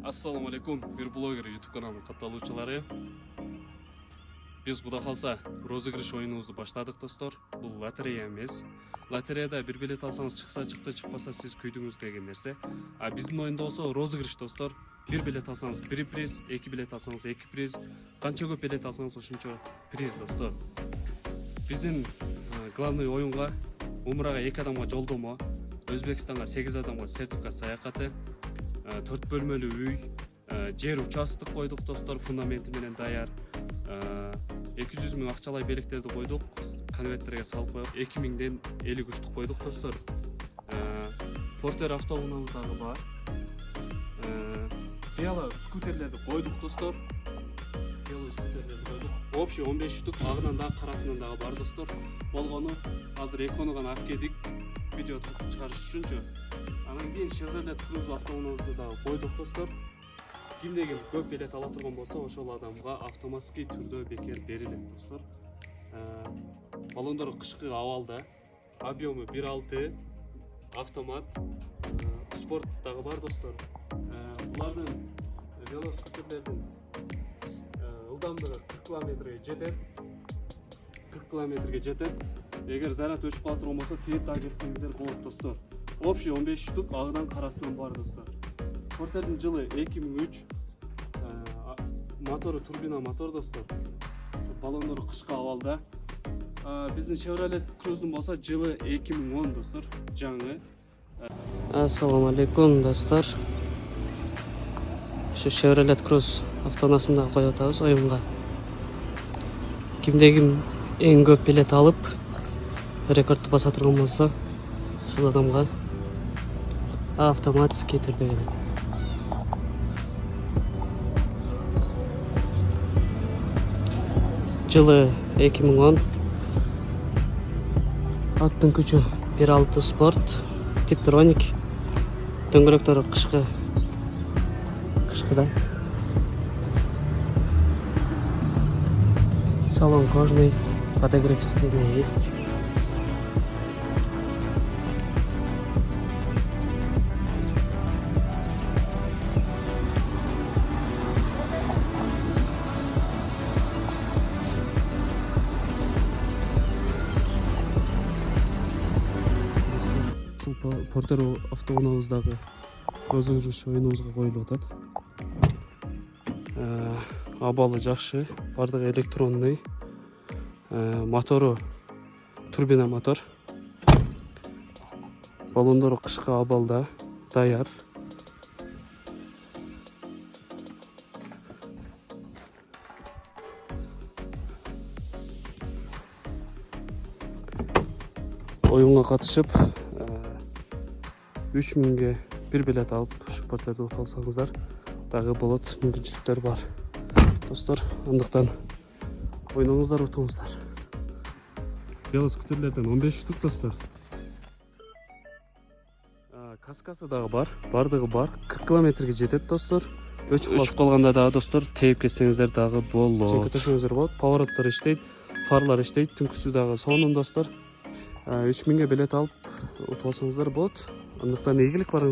Assalamu alaikum, bir blogger YouTube kanalının katılımcıları. Biz Құда қалса розыгрыш ойынымызды баштадық достар. Бұл лотерея емес. Лотереяда bir билет алсаңыз шықса шықты, шықпаса сіз күйдіңіз деген нәрсе. А біздің ойында болса розыгрыш достар. Bir билет алсаңыз bir приз, екі билет алсаңыз екі приз, қанша көп билет алсаңыз ошончо приз достар. Біздің главный ойынға Умраға 2 адамға жолдомо, Өзбекстанға 8 адамға сертификат саякаты, 4 бөлмөлүү үй, жер участок койдук достор, фундаменти менен даяр. 200 000 акчалай белектерди койдук, конверттерге салып коюп, 2000ден 53 койдук достор. Портер автоунаабыз дагы бар. Бела скутерлерди койдук достор. Общий 15 штук, агынан дагы карасынан дагы бар достор. Болгону азыр экону гана алып келдик, видео чыгарыш үчүнчү. Анан кийин Chevrolet Cruze автоунаабызды дагы койдук достор. Кимдеги көп билет ала турган болсо, ошол адамга автоматский түрдө бекер берилет достор. Баллондор кышкы абалда, объему 1.6, автомат, спорт дагы бар достор. Булардын велосипеддердин ылдамдыгы 40 километрге жетет. 40 километрге жетет. Эгер заряд өчүп кала турган болсо, тиеп дагы жетсеңиздер болот достор. Общий 15 штук, агынан карасынан бар достор. Портердин жылы 2003, мотору турбина мотор достор. Баллондору кышкы абалда. Биздин Chevrolet Cruze'дун болсо жылы 2010 достор, жаңы. Assalamu alaikum dostlar. Şu Chevrolet Cruze автоунаасында коюп атабыз оюнга. Кимдеги эң көп билет алып, рекордду баса турган болсо, ушул адамга автоматский түрдө келет. Жылы 2010. Аттын күчү 1.6 спорт, Tiptronic. Дөңгөлөктөрү кышкыда. Салон кожаный, подогрев сидений есть. Портер автоунаабыздагы розыгрыш оюнубузга коюлуп атат. Абалы жакшы, бардыгы электронный, мотору турбина мотор. Баллондору кышкы абалда, даяр. Оюнга катышып 3000ге bir билет алып, ушу портерди утуп алсаңыздар, дагы болот, мүмкүнчүлүктөр бар. Достор, андыктан ойноңуздар, утуңуздар. Велосипеддерден 15 штук достор. Каскасы дагы бар, бардыгы бар. 40 километрге жетет достор. Өчүп калганда дагы достор, тейип кетсеңиздер дагы болот. Чекке төшөңүздөр болот. Повороттор иштейт, фарлар иштейт, түнкүсү дагы сонун достор. 3000ге билет алып утуп алсаңыздар болот. Андыктан ийгилик барыңыздар.